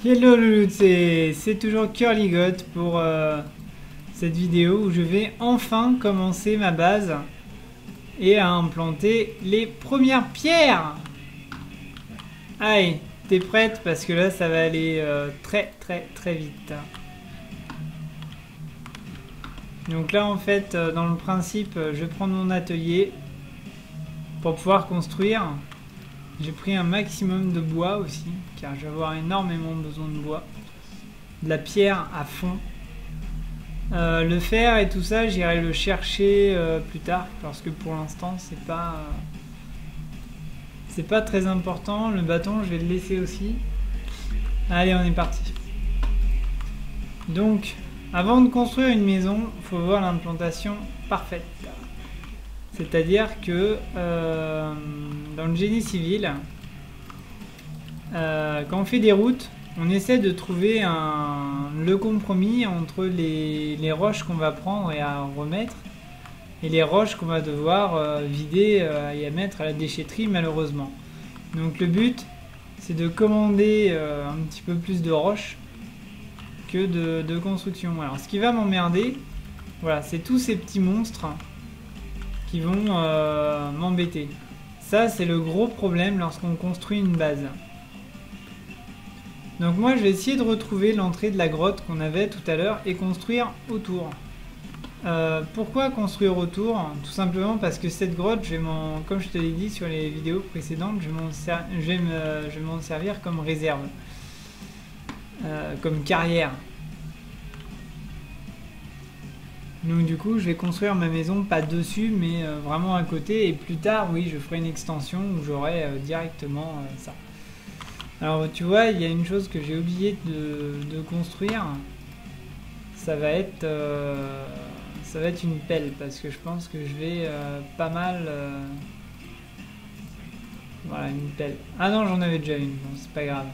Hello Loulou, c'est toujours Curlygot pour cette vidéo où je vais enfin commencer ma base et à implanter les premières pierres. Allez, t'es prête parce que là ça va aller très vite. Donc là en fait dans le principe je vais prendre mon atelier pour pouvoir construire. J'ai pris un maximum de bois aussi, car je vais avoir énormément besoin de bois. De la pierre à fond. Le fer et tout ça, j'irai le chercher plus tard, parce que pour l'instant, c'est pas très important. Le bâton, je vais le laisser aussi. Allez, on est parti. Donc, avant de construire une maison, il faut voir l'implantation parfaite. C'est-à-dire que dans le génie civil, quand on fait des routes, on essaie de trouver le compromis entre les roches qu'on va prendre et à remettre et les roches qu'on va devoir vider et à mettre à la déchetterie malheureusement. Donc le but, c'est de commander un petit peu plus de roches que de construction. Alors ce qui va m'emmerder, voilà, c'est tous ces petits monstres qui vont m'embêter. Ça, c'est le gros problème lorsqu'on construit une base. Donc moi, je vais essayer de retrouver l'entrée de la grotte qu'on avait tout à l'heure et construire autour. Pourquoi construire autour? Tout simplement parce que cette grotte, comme je te l'ai dit sur les vidéos précédentes, je vais m'en servir comme réserve, comme carrière. Donc du coup je vais construire ma maison pas dessus mais vraiment à côté et plus tard oui je ferai une extension où j'aurai directement ça. Alors tu vois il y a une chose que j'ai oublié de construire, ça va être une pelle parce que je pense que je vais pas mal voilà une pelle. Ah non j'en avais déjà une, bon c'est pas grave.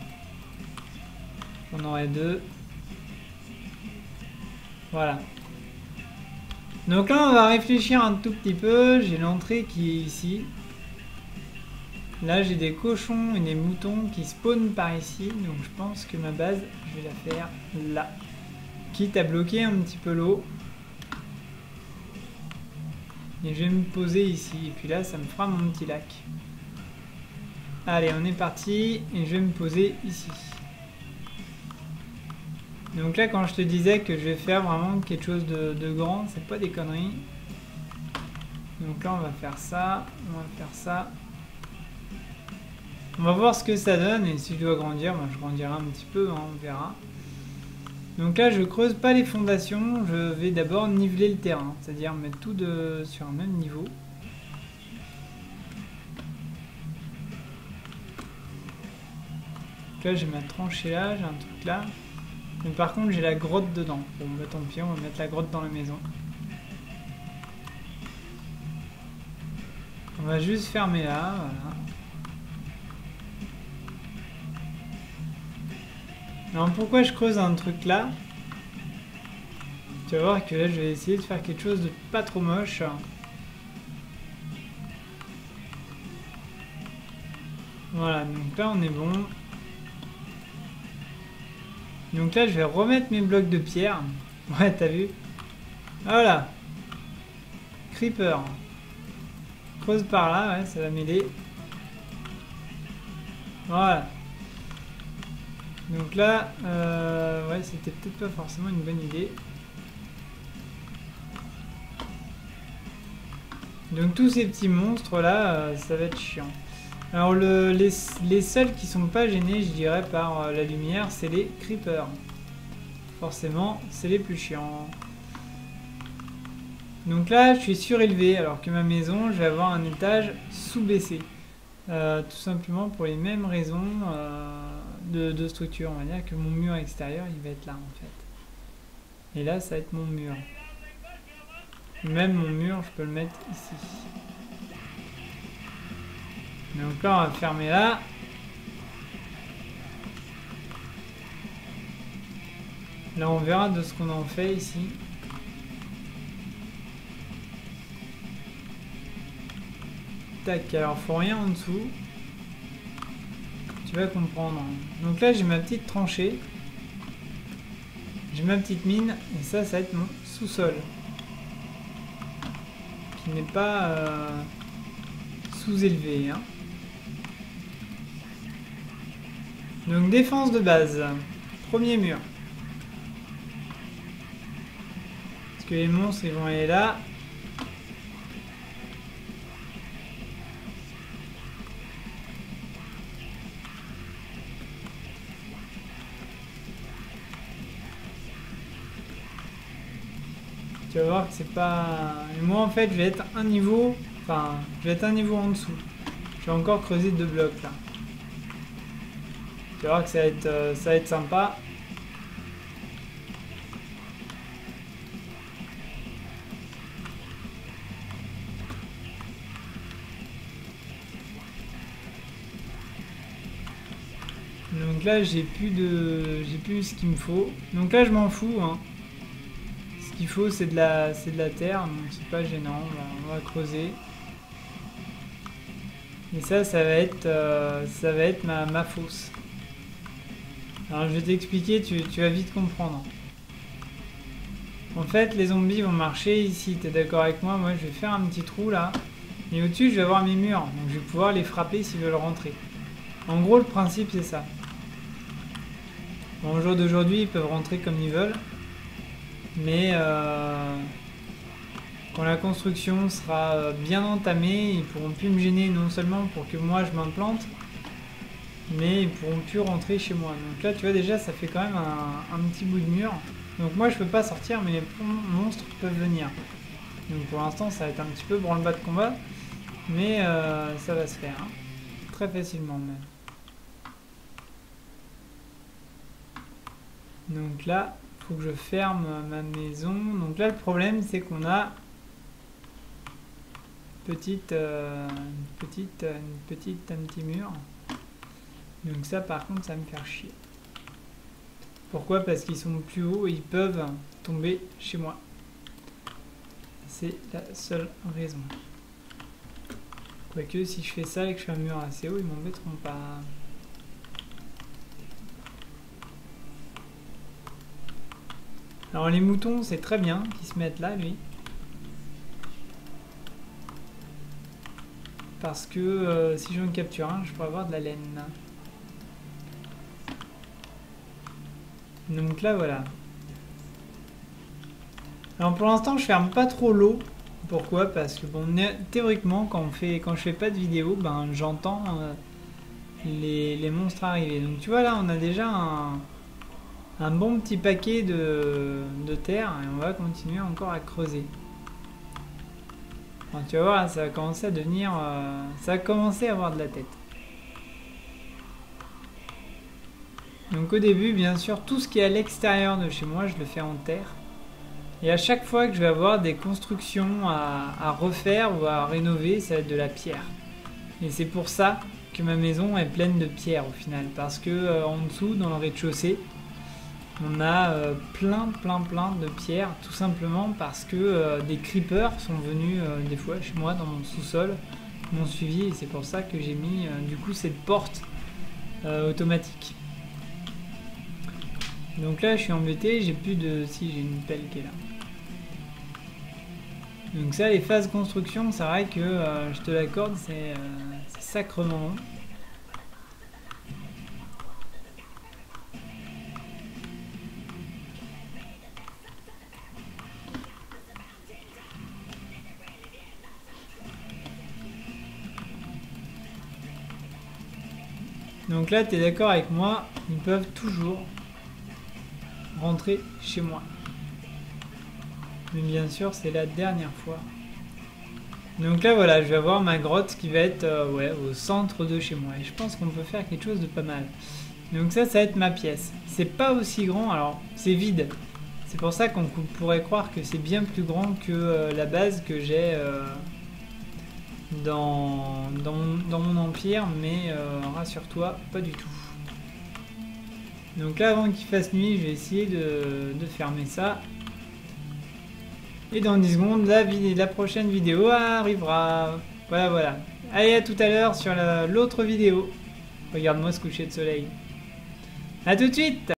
J'en aurai deux. Voilà. Donc là on va réfléchir un tout petit peu, j'ai l'entrée qui est ici. Là j'ai des cochons et des moutons qui spawnent par ici, donc je pense que ma base je vais la faire là. Quitte à bloquer un petit peu l'eau. Et je vais me poser ici, et puis là ça me fera mon petit lac. Allez on est parti, et je vais me poser ici. Donc là quand je te disais que je vais faire vraiment quelque chose de grand, c'est pas des conneries. Donc là on va faire ça, on va faire ça. On va voir ce que ça donne et si je dois grandir, ben je grandirai un petit peu, hein, on verra. Donc là je creuse pas les fondations, je vais d'abord niveler le terrain, c'est-à-dire mettre tout sur un même niveau. Donc là j'ai ma tranchée là, j'ai un truc là. Mais par contre j'ai la grotte dedans. Bon bah tant pis, on va mettre la grotte dans la maison. On va juste fermer là, voilà. Alors pourquoi je creuse un truc là? Tu vas voir que là je vais essayer de faire quelque chose de pas trop moche. Voilà, donc là on est bon. Donc là je vais remettre mes blocs de pierre. Ouais t'as vu? Voilà. Creeper. Creuse par là, ouais ça va m'aider. Voilà. Donc là, ouais c'était peut-être pas forcément une bonne idée. Donc tous ces petits monstres là, ça va être chiant. Alors les seuls qui sont pas gênés, je dirais, par la lumière, c'est les creepers. Forcément, c'est les plus chiants. Donc là, je suis surélevé, alors que ma maison, je vais avoir un étage sous-baissé. Tout simplement pour les mêmes raisons de structure. On va dire que mon mur extérieur, il va être là, en fait. Et là, ça va être mon mur. Même mon mur, je peux le mettre ici. Donc là, on va fermer là. Là, on verra de ce qu'on en fait ici. Tac, alors faut rien en dessous. Tu vas comprendre. Donc là, j'ai ma petite tranchée. J'ai ma petite mine. Et ça va être mon sous-sol. Qui n'est pas sous-élevé. Hein. Donc défense de base. Premier mur. Parce que les monstres, ils vont aller là. Tu vas voir que c'est pas... Et moi en fait je vais être un niveau... Enfin, je vais être un niveau en dessous. Je vais encore creuser 2 blocs là. Tu vas voir que ça va être sympa. Donc là j'ai plus ce qu'il me faut. Donc là je m'en fous hein. Ce qu'il faut c'est de la terre, donc c'est pas gênant, on va creuser. Et ça va être ma fosse. Alors je vais t'expliquer, tu vas vite comprendre. En fait les zombies vont marcher ici, t'es d'accord avec moi? Moi je vais faire un petit trou là. Et au-dessus je vais avoir mes murs, donc je vais pouvoir les frapper s'ils veulent rentrer. En gros le principe c'est ça. Bon, au jour d'aujourd'hui ils peuvent rentrer comme ils veulent. Mais quand la construction sera bien entamée, ils pourront plus me gêner non seulement pour que moi je m'implante, mais ils pourront plus rentrer chez moi. Donc là tu vois déjà ça fait quand même un petit bout de mur. Donc moi je peux pas sortir mais les monstres peuvent venir. Donc pour l'instant ça va être un petit peu branle-bas de combat, mais ça va se faire. Hein. Très facilement même. Donc là, faut que je ferme ma maison. Donc là, le problème, c'est qu'on a un petit mur. Donc ça, par contre, ça va me faire chier. Pourquoi? Parce qu'ils sont plus hauts et ils peuvent tomber chez moi. C'est la seule raison. Quoique, si je fais ça et que je fais un mur assez haut, ils m'embêteront pas. Alors les moutons, c'est très bien qu'ils se mettent là, lui. Parce que si j'en capture un, je pourrais avoir de la laine. Donc là, voilà. Alors pour l'instant, je ferme pas trop l'eau. Pourquoi? Parce que bon, théoriquement, quand je fais pas de vidéo, ben j'entends les monstres arriver. Donc tu vois là, on a déjà un bon petit paquet de terre et on va continuer encore à creuser. Alors, tu vas voir, ça va commencer à devenir... ça va commencer à avoir de la tête. Donc au début, bien sûr, tout ce qui est à l'extérieur de chez moi, je le fais en terre. Et à chaque fois que je vais avoir des constructions à refaire ou à rénover, ça va être de la pierre. Et c'est pour ça que ma maison est pleine de pierre au final. Parce que en dessous, dans le rez-de-chaussée, on a plein de pierres, tout simplement parce que des creepers sont venus des fois chez moi dans mon sous-sol, m'ont suivi et c'est pour ça que j'ai mis du coup cette porte automatique. Donc là je suis embêté, j'ai plus de... Si, j'ai une pelle qui est là. Donc ça, les phases construction, c'est vrai que je te l'accorde, c'est sacrement long. Donc là, tu es d'accord avec moi, ils peuvent toujours rentrer chez moi. Mais bien sûr, c'est la dernière fois. Donc là, voilà, je vais avoir ma grotte qui va être au centre de chez moi. Et je pense qu'on peut faire quelque chose de pas mal. Donc ça va être ma pièce. C'est pas aussi grand, alors c'est vide. C'est pour ça qu'on pourrait croire que c'est bien plus grand que la base que j'ai dans mon empire, mais rassure-toi, pas du tout. Donc là, avant qu'il fasse nuit, je vais essayer de fermer ça. Et dans 10 secondes, la prochaine vidéo arrivera. Voilà. Allez, à tout à l'heure sur l'autre vidéo. Regarde-moi ce coucher de soleil. À tout de suite!